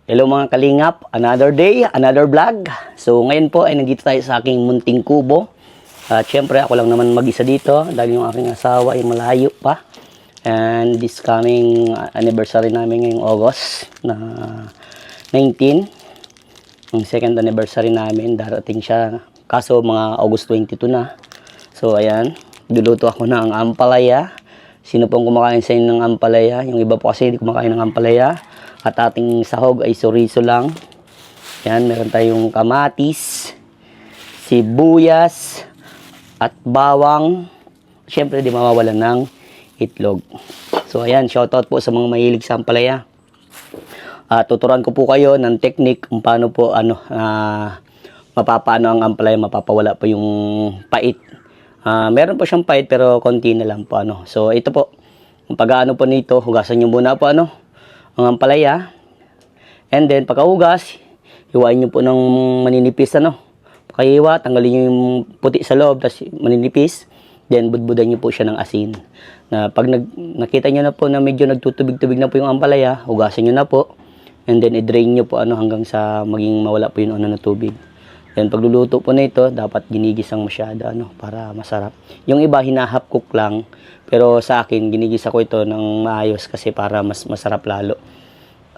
Hello mga kalingap, another day, another vlog. So ngayon po ay nandito tayo sa aking munting kubo. At syempre ako lang naman mag-isa dito dahil yung aking asawa ay malayo pa. And this coming anniversary namin ngayong August na 19. Ang second anniversary namin, darating siya. Kaso mga August 22 na. So ayan, luluto ako ng ampalaya. Sino pong kumakain sa inyo ng ampalaya? Yung iba po kasi hindi kumakain ng ampalaya. At ating sahog ay chorizo lang. Yan, meron tayong kamatis, sibuyas, at bawang. Siyempre, di mawawalan ng itlog. So, ayan, shoutout po sa mga mahilig sa ampalaya. Tuturuan ko po kayo ng technique kung paano po, mapapaano ang ampalaya, mapapawala po yung pait. Meron po siyang pait, pero konti na lang po, So, ito po, kung pag-ano po nito, hugasan nyo muna po, ang ampalaya. And then pagkahugas, hiwain nyo po ng maninipis, Pagkahiwa, tanggalin nyo yung puti sa loob, tapos maninipis. Then budbudan nyo po siya ng asin. Na pag nakita nyo na po na medyo nagtutubig-tubig na po yung ampalaya, hugasan nyo na po. And then i-drain nyo po hanggang sa maging mawala po yung na tubig. Then pagluluto po na ito, dapat ginigisang masyado para masarap. Yung iba hinahap cook lang, pero sa akin ginigisa ko ito ng maayos kasi para mas masarap lalo.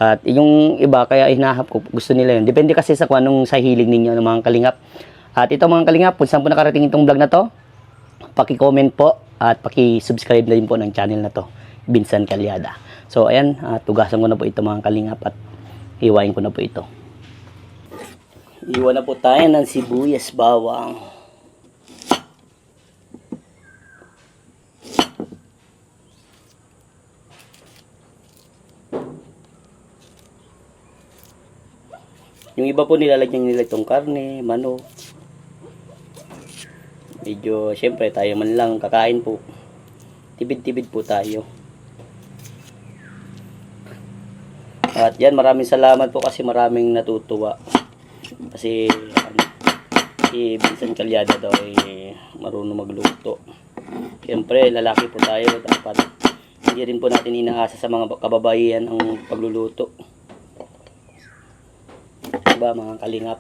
At yung iba kaya hinahap cook, gusto nila yun. Depende kasi sa kung anong sa hilig ninyo ng mga kalingap. At ito mga kalingap, kung saan po nakarating itong vlog na to, paki-comment po at paki-subscribe na din po ng channel na to, Binsan Calyada. So ayan, tugasan ko na po ito mga kalingap at hiwain ko na po ito. Iwan na po tayo ng sibuyas, bawang. Yung iba po nilalagyan nila itong karne, manok. Medyo, syempre tayo man lang kakain po. Tibid-tibid po tayo. At yan, maraming salamat po kasi maraming natutuwa. Kasi si Binsan Calyada daw ay marunong magluto. Siyempre lalaki po tayo, dapat hindi rin po natin inaasa sa mga kababaihan ang pagluluto, diba mga kalingap?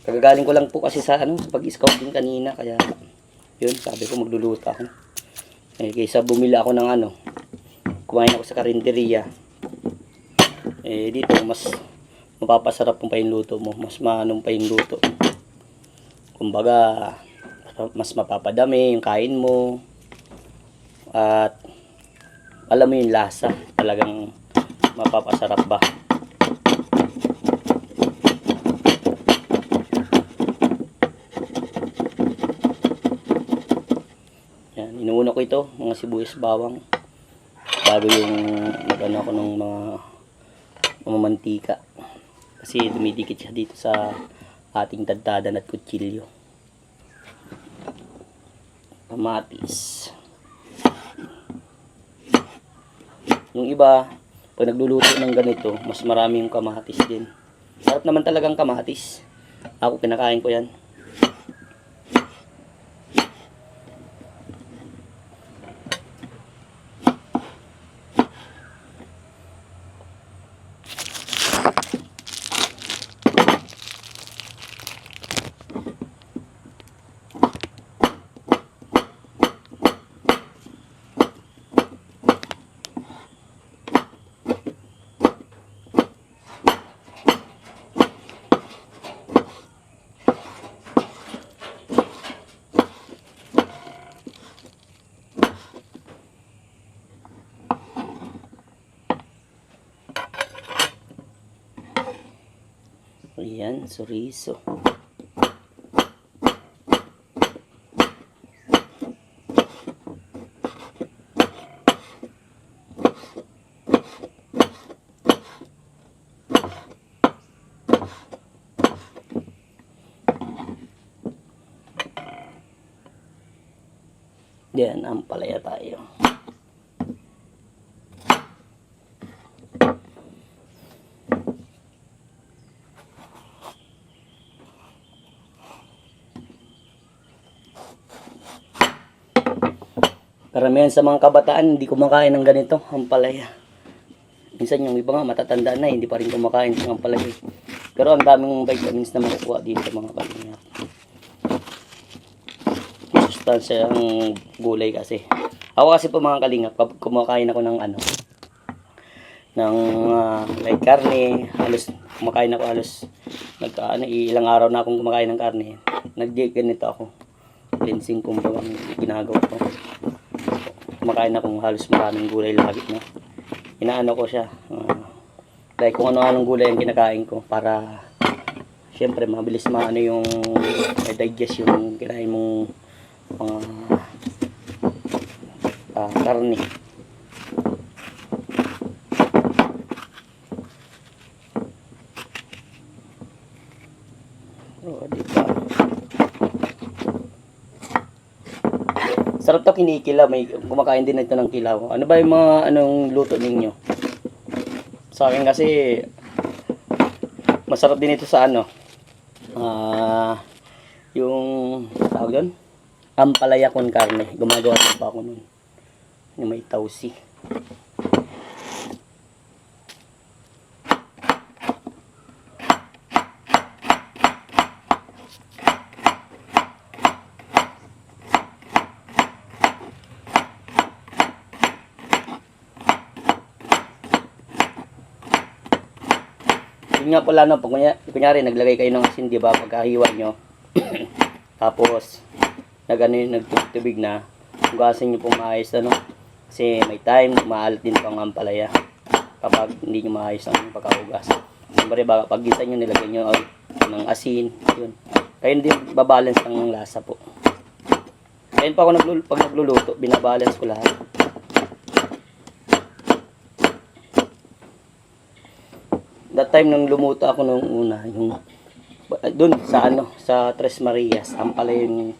Kagagaling ko lang po kasi sa pag-scouting kanina, kaya yun, sabi ko magluluto ako. Kaysa bumili ako ng kumain ako sa karinderya. Dito mas mapapasarap pa yung luto mo, mas maanong pa yung luto. Kumbaga mas mapapadami yung kain mo at alam mo yung lasa, talagang mapapasarap ba. Yan, inuuna ko ito, mga sibuyas, bawang, bago yung nagano ako ng mga mantika kasi dumidikit siya dito sa ating tadtadan at kutsilyo. Kamatis. Yung iba pag nagluluto ng ganito, mas marami yung kamatis din. Sarap naman talagang kamatis. Ako kinakain ko yan. Ayan, chorizo. Yan, ampalaya tayo. Karamihan sa mga kabataan hindi kumakain ng ganito, ampalaya. Minsan yung iba nga matatanda na, hindi pa rin kumakain ng ampalaya. Pero ang daming vitamins na makukuha dito mga kalingap. Sustansya ang gulay kasi. Ako kasi po mga kalingap, kapag kumakain ako ng like karne, halos kumakain ako ilang araw na akong kumakain ng karne. Ganito ako. Cleansing kumbaga ang ginagawa ko. Kumakain akong halos maraming gulay lagi na. Inaano ko siya. Like kung ano-anong gulay ang kinakain ko para syempre mabilis maano yung digest yung kinain mong karne. Diba? Sarap to kinikila, may kumakain din ito ng kilaw. Ano ba yung mga anong luto ninyo? Sa akin kasi masarap din ito sa yung tawag doon, ampalaya con carne. Gumagawa pa ako nun. Yung may tausi. Yun nga pala pag kunyari naglagay kayo ng asin, di ba, pagkahiwa nyo tapos nagtubig na, hugasan nyo pong maayos kasi may time maalat din pang ampalaya kapag hindi nyo maayos ang pagkahugas. Siyempre pag gisa nyo nilagay nyo ng asin, yun, kayo din babalance ang lasa po. Ayun pa ako pag nagluluto, binabalance ko lahat. That time nung lumuto ako nung una, yung doon sa Tres Marias, ampalaya yung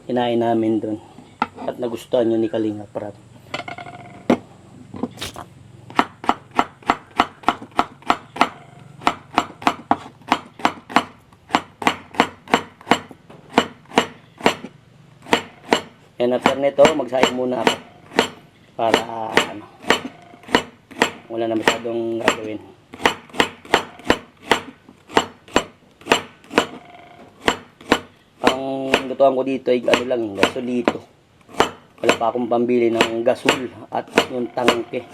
kinain namin doon. At nagustuhan yun ni Kalinga Prab. Yan, after nito, magsaing muna ako. Para wala na masyadong gagawin. Ang lutuan ko dito ay gasolito. Wala pa akong pambili ng gasol at yung tangke.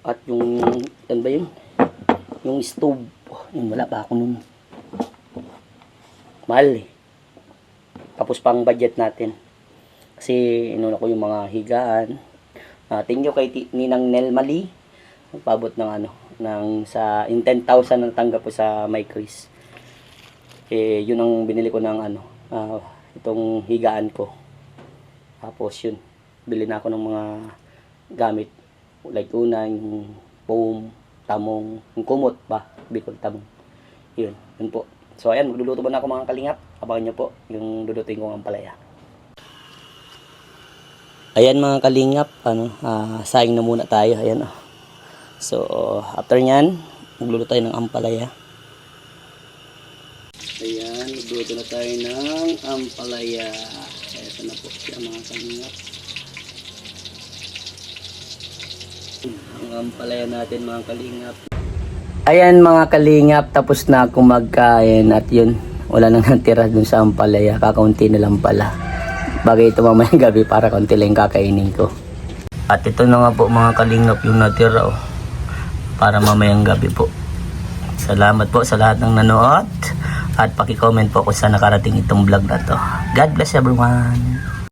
At yung ba yun? Yung stove, yun, wala pa ako nun. Mahal eh. Tapos pang budget natin. Kasi inuna ko yung mga higaan. Thank you kay Ninang Nelmali. Nagpabot ng sa 10,000 na tanggap po sa My Chris. Yun ang binili ko ng itong higaan ko. Tapos yun, bili na ako ng mga gamit. Like yung foam, tamong, yung kumot ba, bikol tamong. Yun po. So ayan, magluluto na ako mga kalingap. Abangan nyo po yung lulutuin kong ampalaya. Ayan mga kalingap, saing na muna tayo. Ayan. So after nyan, magluluto tayo ng ampalaya. Ayan, magluluto na tayo ng ampalaya. Ito na po siya mga kalingap. Ang ampalaya natin mga kalingap. Ayan mga kalingap, tapos na ako magkain at yun, wala nang natira dun sa ampalaya, kakaunti na lang pala. Bagay ito mamayang gabi para kaunti lang kakainin ko. At ito na nga po mga kalingap yung natira para mamayang gabi po. Salamat po sa lahat ng nanood at paki-comment po kung saan nakarating itong vlog na to. God bless everyone.